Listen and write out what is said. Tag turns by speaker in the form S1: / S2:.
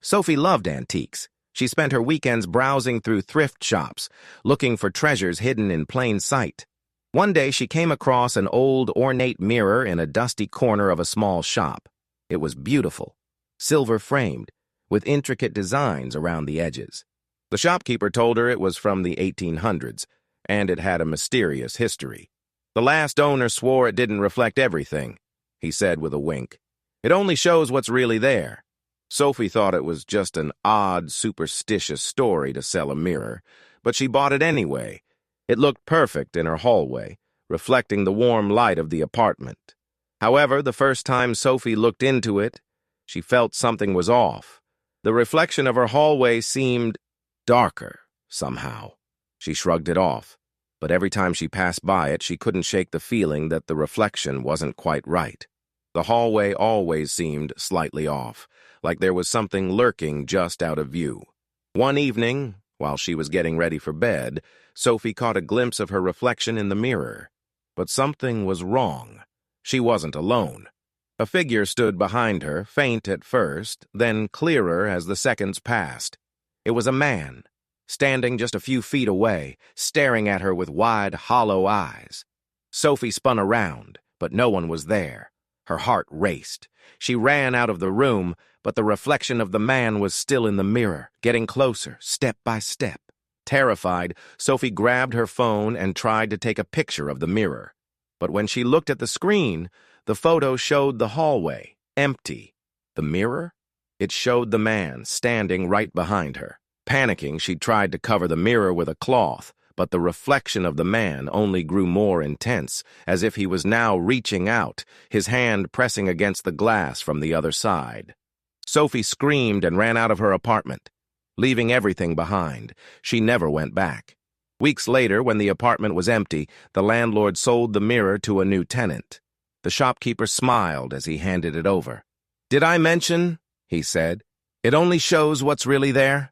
S1: Sophie loved antiques. She spent her weekends browsing through thrift shops, looking for treasures hidden in plain sight. One day she came across an old ornate mirror in a dusty corner of a small shop. It was beautiful, silver-framed, with intricate designs around the edges. The shopkeeper told her it was from the 1800s, and it had a mysterious history. The last owner swore it didn't reflect everything, he said with a wink. It only shows what's really there. Sophie thought it was just an odd, superstitious story to sell a mirror, but she bought it anyway. It looked perfect in her hallway, reflecting the warm light of the apartment. However, the first time Sophie looked into it, she felt something was off. The reflection of her hallway seemed darker, somehow. She shrugged it off, but every time she passed by it, she couldn't shake the feeling that the reflection wasn't quite right. The hallway always seemed slightly off, like there was something lurking just out of view. One evening, while she was getting ready for bed, Sophie caught a glimpse of her reflection in the mirror. But something was wrong. She wasn't alone. A figure stood behind her, faint at first, then clearer as the seconds passed. It was a man, standing just a few feet away, staring at her with wide, hollow eyes. Sophie spun around, but no one was there. Her heart raced. She ran out of the room, but the reflection of the man was still in the mirror, getting closer, step by step. Terrified, Sophie grabbed her phone and tried to take a picture of the mirror. But when she looked at the screen, the photo showed the hallway, empty. The mirror? It showed the man standing right behind her. Panicking, she tried to cover the mirror with a cloth, but the reflection of the man only grew more intense, as if he was now reaching out, his hand pressing against the glass from the other side. Sophie screamed and ran out of her apartment. Leaving everything behind, she never went back. Weeks later, when the apartment was empty, the landlord sold the mirror to a new tenant. The shopkeeper smiled as he handed it over. "Did I mention," he said, "it only shows what's really there?"